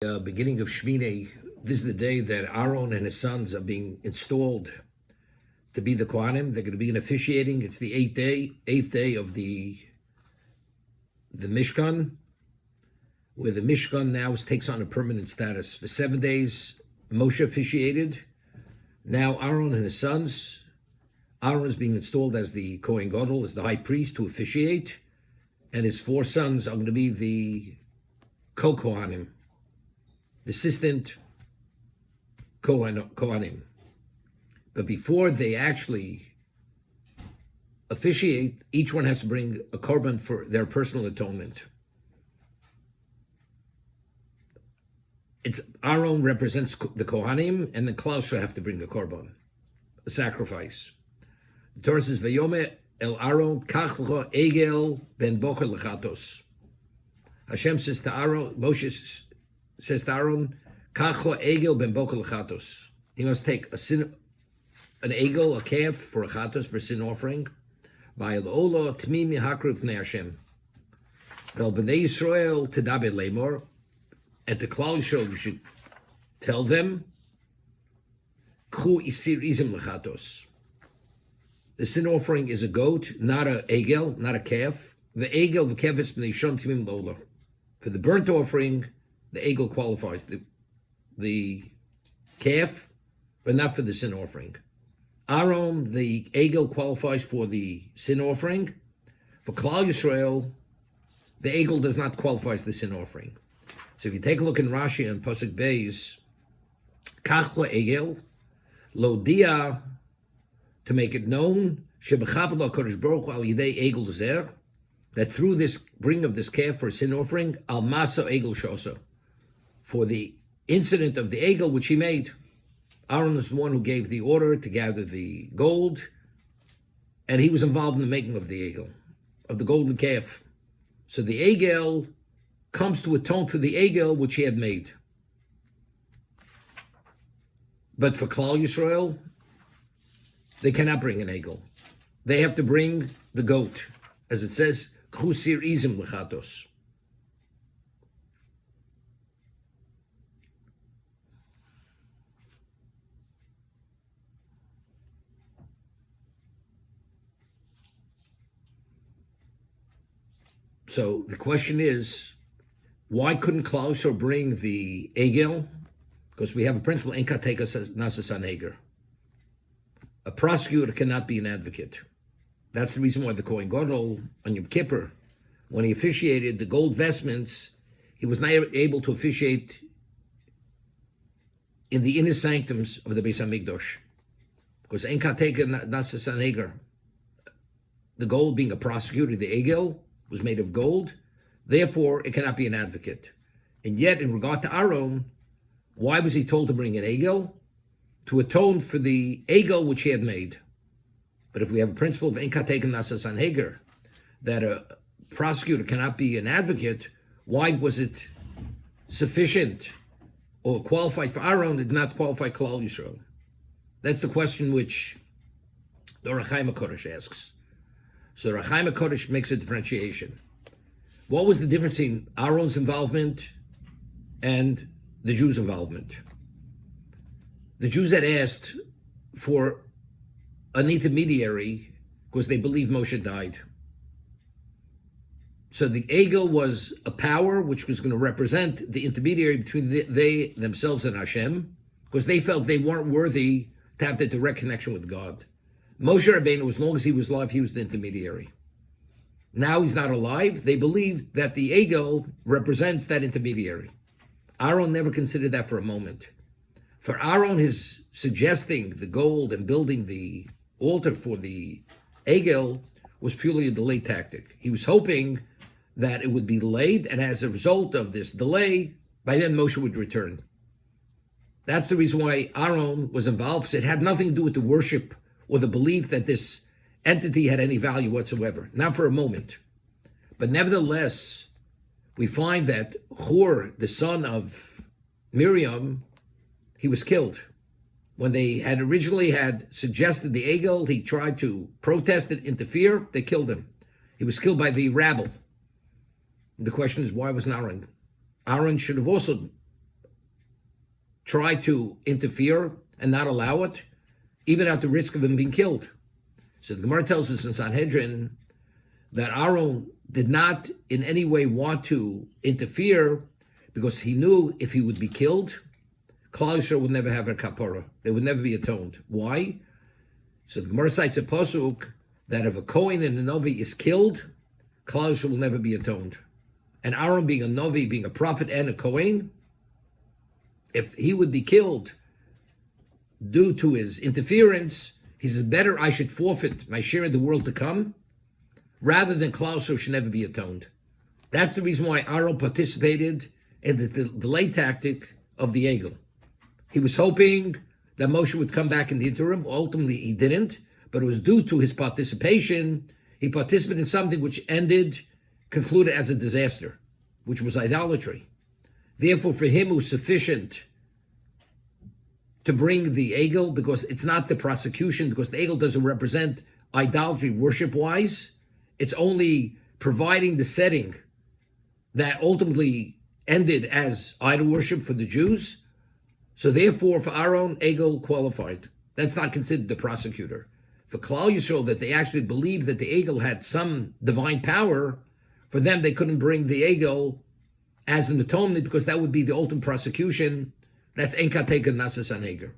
Beginning of Shmini, this is the day that Aaron and his sons are being installed to be the Kohanim. They're going to be officiating. It's the eighth day of the Mishkan, where the Mishkan now takes on a permanent status. For 7 days, Moshe officiated. Now Aaron and his sons, Aaron is being installed as the Kohen Gadol, as the high priest to officiate, and his 4 sons are going to be the Kohanim, the assistant Kohanim. But before they actually officiate, each one has to bring a korban for their personal atonement. It's Aaron represents the Kohanim, and the Klal should have to bring a korban, a sacrifice. The Torah says, "Vayome el Aaron kach lecha egel ben bocher lechatos." Hashem says to Aaron, Moshe says to Aaron, "Kach lo egel ben bocher lechatos." He must take an egel, a calf for a chatos, for a sin offering. Vayel olo tmim yahakriv v'nei Hashem. Vel b'nei Yisrael tedaber lemor. And to Klal Yisrael, you should tell them, "K'chu isir izim lechatos." The sin offering is a goat, not a egel, not a calf. The egel, the calf is b'nei shon timim lola. For the burnt offering, the egel qualifies. The calf, but not for the sin offering. Aaron, the egel qualifies for the sin offering. For Klal Yisrael, the egel does not qualify as the sin offering. So if you take a look in Rashi and Pasuk Beis, Kach lo egel, lo dia, to make it known, shebechapel HaKadosh Baruch Hu al yidei egel zer, that through this bring of this calf for a sin offering, al masa egel shosa, for the incident of the egel which he made. Aaron is the one who gave the order to gather the gold, and he was involved in the making of the egel, of the golden calf. So the egel comes to atone for the egel which he had made. But for Klal Yisrael, they cannot bring an egel. They have to bring the goat, as it says, "K'chu sir izim lechatos." So the question is, why couldn't Klal Yisrael bring the egel? Because we have a principle, en kateka nasas haneger. A prosecutor cannot be an advocate. That's the reason why the Kohen Gadol on Yom Kippur, when he officiated the gold vestments, he was not able to officiate in the inner sanctums of the Beis Hamikdash, because en kateka nasas haneger, the gold being a prosecutor, the egel was made of gold. Therefore, it cannot be an advocate. And yet, in regard to Aaron, why was he told to bring an egel? To atone for the egel which he had made. But if we have a principle of en kateken nasas haneger, that a prosecutor cannot be an advocate, why was it sufficient or qualified for Aaron, did not qualify Klal Yisrael? That's the question which the Ohr HaChaim HaKodesh asks. So the Ohr HaChaim HaKodesh makes a differentiation. What was the difference in Aaron's involvement and the Jews' involvement? The Jews had asked for an intermediary because they believed Moshe died. So the egel was a power which was going to represent the intermediary between they themselves and Hashem, because they felt they weren't worthy to have the direct connection with God. Moshe Rabbeinu, as long as he was alive, he was the intermediary. Now he's not alive. They believed that the egel represents that intermediary. Aaron never considered that for a moment. For Aaron, his suggesting the gold and building the altar for the egel was purely a delay tactic. He was hoping that it would be delayed, and as a result of this delay, by then Moshe would return. That's the reason why Aaron was involved. It had nothing to do with the worship or the belief that this entity had any value whatsoever, not for a moment. But nevertheless, we find that Hur, the son of Miriam, he was killed. When they had originally suggested the egel, he tried to protest it, interfere, they killed him. He was killed by the rabble. The question is, why wasn't Aaron? Aaron should have also try to interfere and not allow it, even at the risk of him being killed. So the Gemara tells us in Sanhedrin that Aaron did not in any way want to interfere because he knew if he would be killed, Klal Yisrael would never have a kapara. They would never be atoned. Why? So the Gemara cites a pasuk that if a Kohen and a Novi is killed, Klal Yisrael will never be atoned. And Aaron, being a Novi, being a prophet and a Kohen, if he would be killed due to his interference, he says, better I should forfeit my share in the world to come, rather than Klal Yisrael should never be atoned. That's the reason why Aaron participated in the delay tactic of the Egel. He was hoping that Moshe would come back in the interim. Ultimately, he didn't, but it was due to his participation. He participated in something which concluded as a disaster, which was idolatry. Therefore, for him, it was sufficient to bring the Egel, because it's not the prosecution, because the Egel doesn't represent idolatry worship-wise. It's only providing the setting that ultimately ended as idol worship for the Jews. So therefore, for Aaron, Egel qualified. That's not considered the prosecutor. For Klal Yisrael, that they actually believed that the Egel had some divine power, for them they couldn't bring the Egel as an atonement, because that would be the ultimate prosecution. That's Enkateka Nasas Haneger.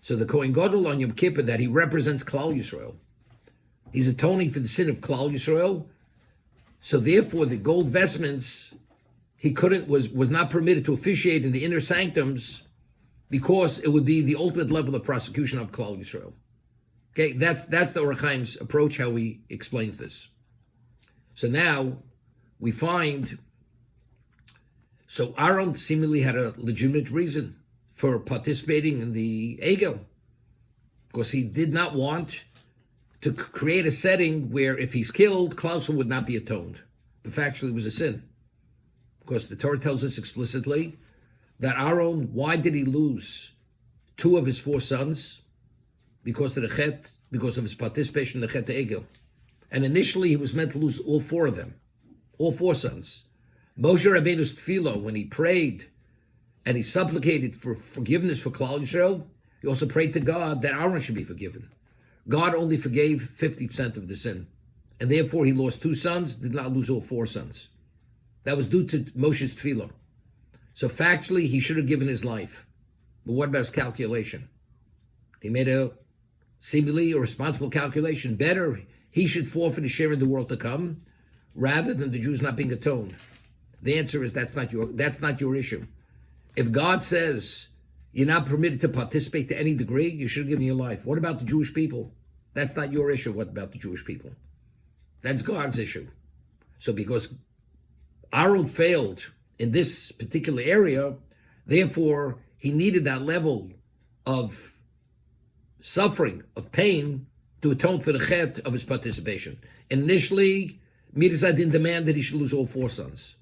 So the Kohen Gadol on Yom Kippur, that he represents Klal Yisrael, he's atoning for the sin of Klal Yisrael. So therefore, the gold vestments, he was not permitted to officiate in the inner sanctums, because it would be the ultimate level of prosecution of Klal Yisrael. Okay, that's the Orach Chaim's approach, how he explains this. So now we find, so Aaron seemingly had a legitimate reason for participating in the Egel, because he did not want to create a setting where if he's killed, Klal Yisrael would not be atoned. The factually was a sin. Because the Torah tells us explicitly that Aaron, why did he lose 2 of his 4 sons? Because of the Chet, because of his participation in the Chet Egel. And initially he was meant to lose all 4 of them, all 4 sons. Moshe Rabbeinu's tefillah, when he prayed and he supplicated for forgiveness for Klal Yisrael, he also prayed to God that Aaron should be forgiven. God only forgave 50% of the sin. And therefore he lost 2 sons, did not lose all 4 sons. That was due to Moshe's tefillah. So factually, he should have given his life. But what about his calculation? He made a seemingly irresponsible calculation. Better, he should forfeit his share in the world to come, rather than the Jews not being atoned. The answer is that's not your issue. If God says you're not permitted to participate to any degree, you should have given your life. What about the Jewish people? That's not your issue. What about the Jewish people? That's God's issue. So because Aaron failed in this particular area, therefore he needed that level of suffering, of pain, to atone for the chet of his participation. Initially, Midas didn't demand that he should lose all 4 sons.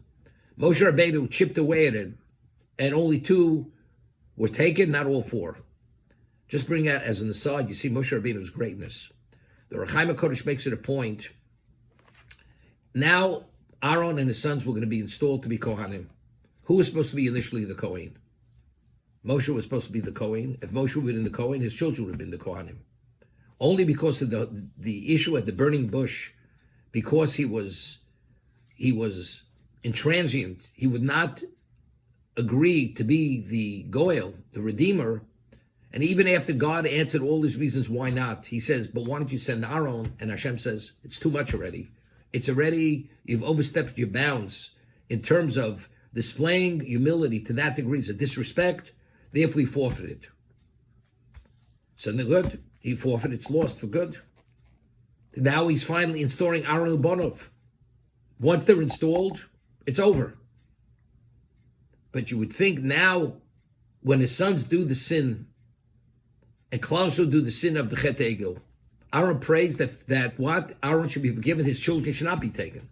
Moshe Rabbeinu chipped away at it, and only 2 were taken, not all 4. Just bring that as an aside, you see Moshe Rabbeinu's greatness. The Orach Chaim HaKodesh makes it a point. Now, Aaron and his sons were going to be installed to be Kohanim. Who was supposed to be initially the Kohen? Moshe was supposed to be the Kohen. If Moshe would have been the Kohen, his children would have been the Kohanim. Only because of the issue at the burning bush, because he was intransient, he would not agree to be the Goel, the Redeemer. And even after God answered all his reasons why not, he says, but why don't you send Aaron? And Hashem says, it's too much already. It's already, you've overstepped your bounds in terms of displaying humility to that degree. It's a disrespect. Therefore, he forfeited. So the good, he forfeited, it's lost for good. Now he's finally installing Aaron Ubanov. Once they're installed, it's over. But you would think now, when his sons do the sin, and Klal Yisrael do the sin of the Chet Egel, Aaron prays that what? Aaron should be forgiven, his children should not be taken.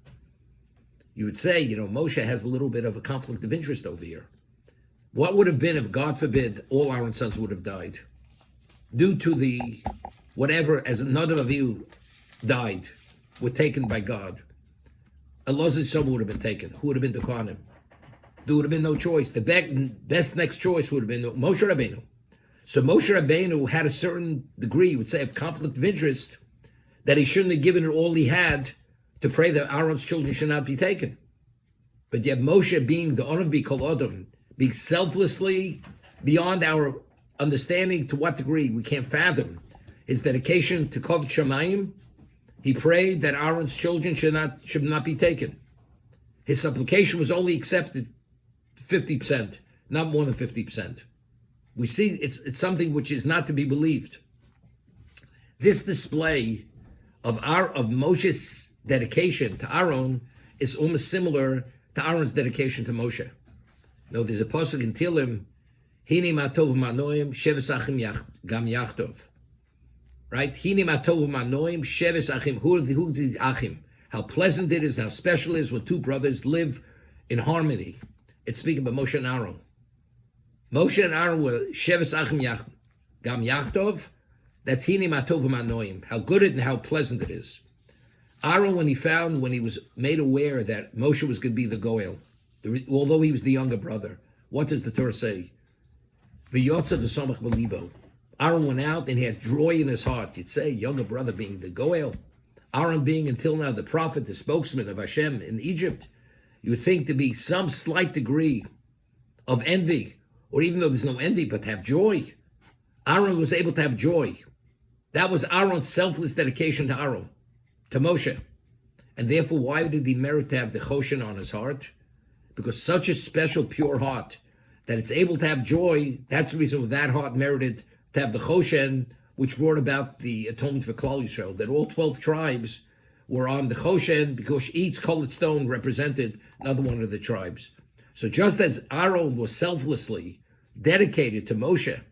You would say, Moshe has a little bit of a conflict of interest over here. What would have been if, God forbid, all Aaron's sons would have died? Due to the, whatever, as another of you died, were taken by God. Elazar's son would have been taken. Who would have been the Kohanim? there would have been no choice. The best next choice would have been Moshe Rabbeinu. So Moshe Rabbeinu had a certain degree, you would say, of conflict of interest, that he shouldn't have given it all he had to pray that Aaron's children should not be taken. But yet Moshe, being the Onav B'Kol Adam, being selflessly beyond our understanding, to what degree we can't fathom, his dedication to Kavod Shamayim, he prayed that Aaron's children should not be taken. His supplication was only accepted 50%, not more than 50%. We see it's something which is not to be believed. This display of Moshe's dedication to Aaron is almost similar to Aaron's dedication to Moshe. No, there's a pasuk in Tehillim, Hini matov manoim sheves achim gam yachtov. Right? Hini matov manoim sheves achim. Who are the achim? How pleasant it is, how special it is when two brothers live in harmony. It's speaking about Moshe and Aaron. Moshe and Aaron were sheves achim gam yachtov. That's hini matov manoim. How good it and how pleasant it is. Aaron, when he was made aware that Moshe was going to be the Goel, although he was the younger brother, what does the Torah say? V'yotza v'samach b'libo. Aaron went out and he had joy in his heart. You'd say, younger brother being the Goel. Aaron being until now the prophet, the spokesman of Hashem in Egypt. You would think to be some slight degree of envy, or even though there's no envy, but to have joy. Aaron was able to have joy. That was Aaron's selfless dedication to Aaron, to Moshe. And therefore, why did he merit to have the choshen on his heart? Because such a special, pure heart, that it's able to have joy, that's the reason why that heart merited to have the choshen, which brought about the atonement for Klal Yisrael, that all 12 tribes were on the choshen, because each colored stone represented another one of the tribes. So just as Aaron was selflessly dedicated to Moshe,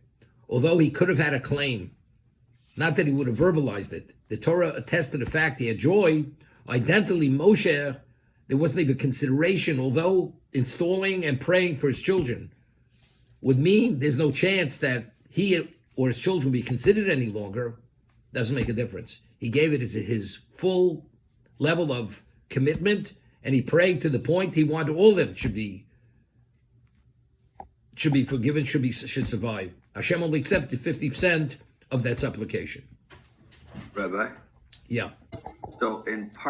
although he could have had a claim, not that he would have verbalized it, the Torah attests to the fact he had joy. Identically, Moshe, there wasn't even consideration, although installing and praying for his children would mean there's no chance that he or his children will be considered any longer, doesn't make a difference. He gave it his full level of commitment, and he prayed to the point he wanted all of them should be forgiven, should survive. Hashem only accepted 50% of that supplication. Rabbi? Yeah. So in part